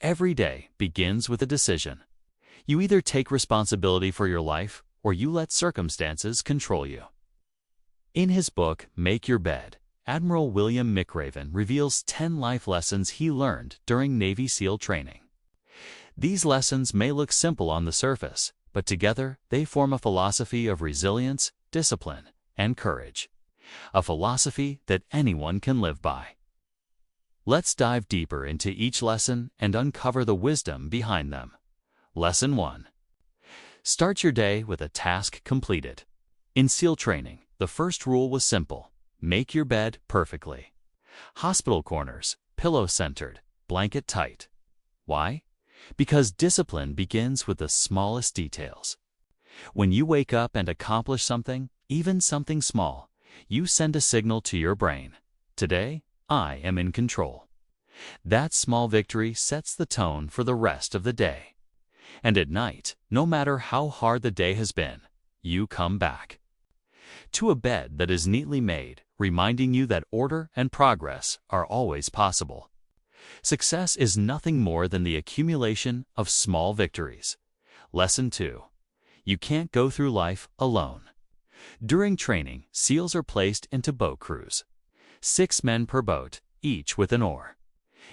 Every day begins with a decision. You either take responsibility for your life or you let circumstances control you. In his book, Make Your Bed, Admiral William McRaven reveals 10 life lessons he learned during Navy SEAL training. These lessons may look simple on the surface, but together they form a philosophy of resilience, discipline, and courage. A philosophy that anyone can live by. Let's dive deeper into each lesson and uncover the wisdom behind them. Lesson 1. Start your day with a task completed. In SEAL training, the first rule was simple: make your bed perfectly. Hospital corners, pillow-centered, blanket-tight. Why? Because discipline begins with the smallest details. When you wake up and accomplish something, even something small, you send a signal to your brain. Today, I am in control. That small victory sets the tone for the rest of the day. And at night, no matter how hard the day has been, you come back to a bed that is neatly made, reminding you that order and progress are always possible. Success is nothing more than the accumulation of small victories. Lesson 2. You can't go through life alone. During training, SEALs are placed into boat crews. 6 men per boat, each with an oar.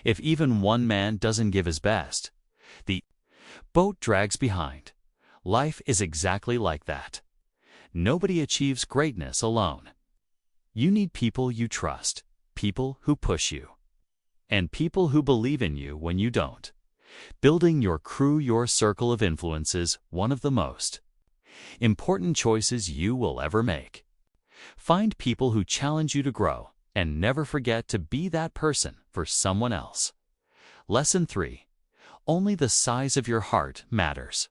If even one man doesn't give his best, the boat drags behind. Life is exactly like that. Nobody achieves greatness alone. You need people you trust, people who push you, and people who believe in you when you don't. Building your crew, your circle of influence, is one of the most important choices you will ever make. Find people who challenge you to grow, and never forget to be that person for someone else. Lesson 3. Only the size of your heart matters.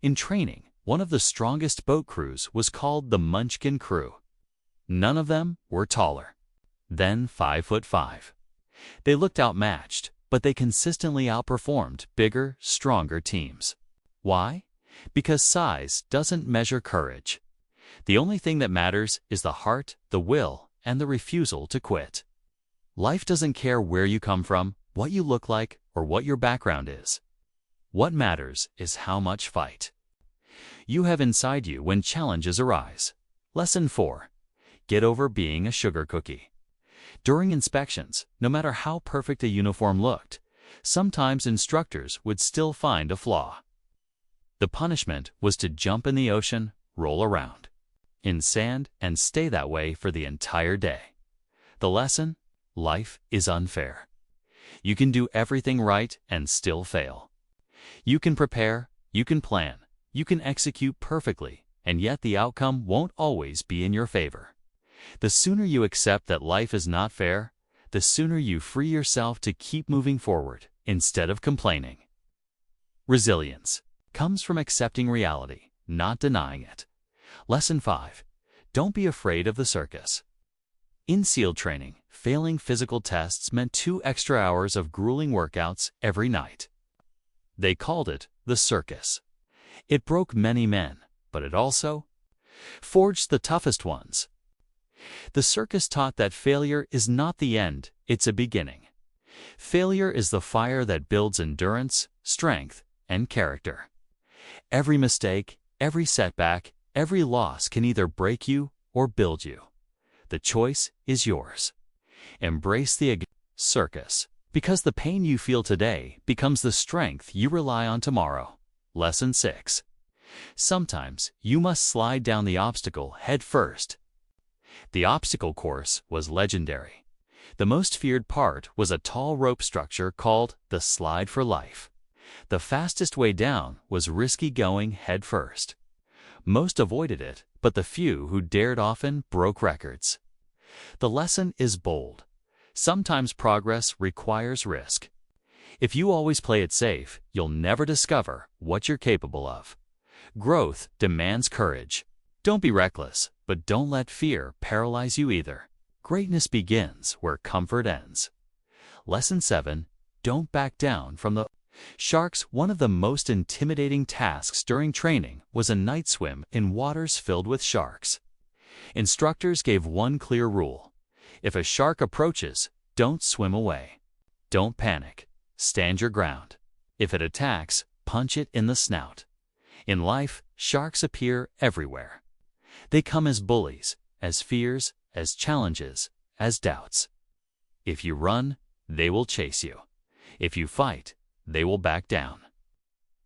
In training, one of the strongest boat crews was called the Munchkin Crew. None of them were taller than 5'5". They looked outmatched, but they consistently outperformed bigger, stronger teams. Why? Because size doesn't measure courage. The only thing that matters is the heart, the will, and the refusal to quit. Life doesn't care where you come from, what you look like, or what your background is. What matters is how much fight you have inside you when challenges arise. Lesson 4. Get over being a sugar cookie. During inspections, no matter how perfect a uniform looked, sometimes instructors would still find a flaw. The punishment was to jump in the ocean, roll around in sand, and stay that way for the entire day. The lesson? Life is unfair. You can do everything right and still fail. You can prepare, you can plan, you can execute perfectly, and yet the outcome won't always be in your favor. The sooner you accept that life is not fair, the sooner you free yourself to keep moving forward instead of complaining. Resilience comes from accepting reality, not denying it. Lesson 5. Don't be afraid of the circus. In SEAL training, failing physical tests meant 2 extra hours of grueling workouts every night. They called it the circus. It broke many men, but it also forged the toughest ones. The circus taught that failure is not the end, it's a beginning. Failure is the fire that builds endurance, strength, and character. Every mistake, every setback, every loss can either break you or build you. The choice is yours. Embrace the circus, because the pain you feel today becomes the strength you rely on tomorrow. Lesson 6. Sometimes you must slide down the obstacle head first. The obstacle course was legendary. The most feared part was a tall rope structure called the slide for life. The fastest way down was risky going head first. Most avoided it, but the few who dared often broke records. The lesson is bold. Sometimes progress requires risk. If you always play it safe, you'll never discover what you're capable of. Growth demands courage. Don't be reckless, but don't let fear paralyze you either. Greatness begins where comfort ends. Lesson 7. Don't back down from the sharks. One of the most intimidating tasks during training was a night swim in waters filled with sharks. Instructors gave one clear rule. If a shark approaches, don't swim away. Don't panic. Stand your ground. If it attacks, punch it in the snout. In life, sharks appear everywhere. They come as bullies, as fears, as challenges, as doubts. If you run, they will chase you. If you fight, they will back down.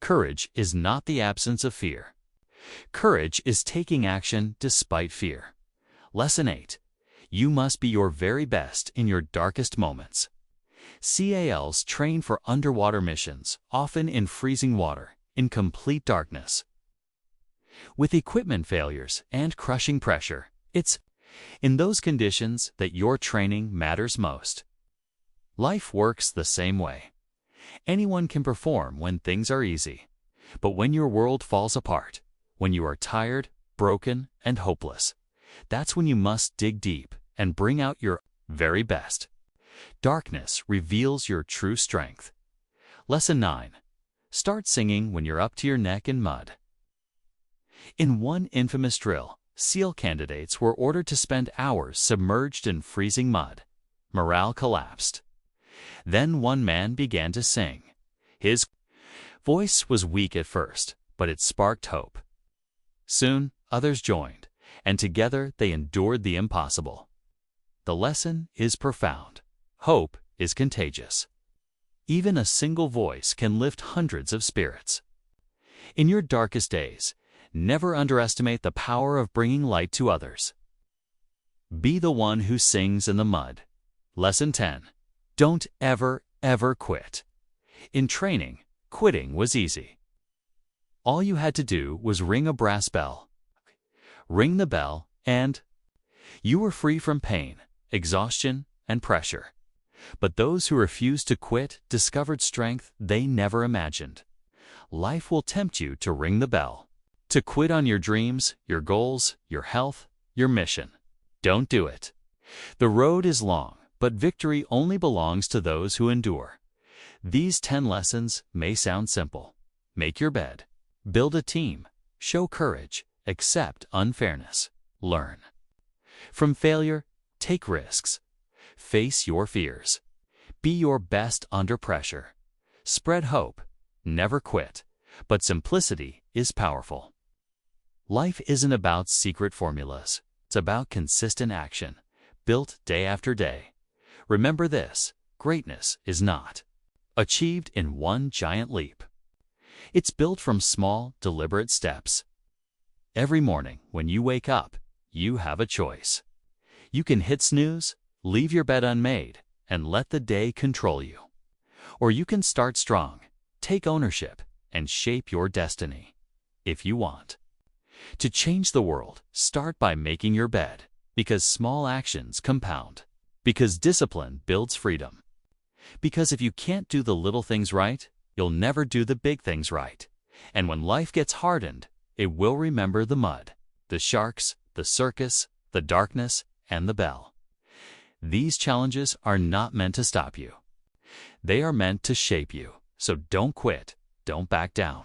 Courage is not the absence of fear. Courage is taking action despite fear. Lesson 8. You must be your very best in your darkest moments. CALs train for underwater missions, often in freezing water, in complete darkness. With equipment failures and crushing pressure, it's in those conditions that your training matters most. Life works the same way. Anyone can perform when things are easy. But when your world falls apart, when you are tired, broken, and hopeless, that's when you must dig deep and bring out your very best. Darkness reveals your true strength. Lesson 9. Start singing when you're up to your neck in mud. In one infamous drill, SEAL candidates were ordered to spend hours submerged in freezing mud. Morale collapsed. Then one man began to sing. His voice was weak at first, but it sparked hope. Soon, others joined, and together they endured the impossible. The lesson is profound. Hope is contagious. Even a single voice can lift hundreds of spirits. In your darkest days, never underestimate the power of bringing light to others. Be the one who sings in the mud. Lesson 10. Don't ever quit. In training, quitting was easy. All you had to do was ring a brass bell. Ring the bell, and you were free from pain, exhaustion, and pressure. But those who refused to quit discovered strength they never imagined. Life will tempt you to ring the bell, to quit on your dreams, your goals, your health, your mission. Don't do it. The road is long, but victory only belongs to those who endure. These 10 lessons may sound simple. Make your bed. Build a team. Show courage. Accept unfairness. Learn from failure. Take risks. Face your fears. Be your best under pressure. Spread hope. Never quit. But simplicity is powerful. Life isn't about secret formulas. It's about consistent action, built day after day. Remember this: greatness is not achieved in one giant leap. It's built from small, deliberate steps. Every morning when you wake up, you have a choice. You can hit snooze, leave your bed unmade, and let the day control you. Or you can start strong, take ownership, and shape your destiny. If you want to change the world, start by making your bed, because small actions compound. Because discipline builds freedom. Because if you can't do the little things right, you'll never do the big things right. And when life gets hardened, it will remember the mud, the sharks, the circus, the darkness, and the bell. These challenges are not meant to stop you. They are meant to shape you. So don't quit. Don't back down.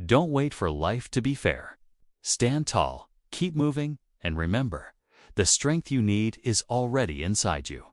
Don't wait for life to be fair. Stand tall, keep moving, and remember, the strength you need is already inside you.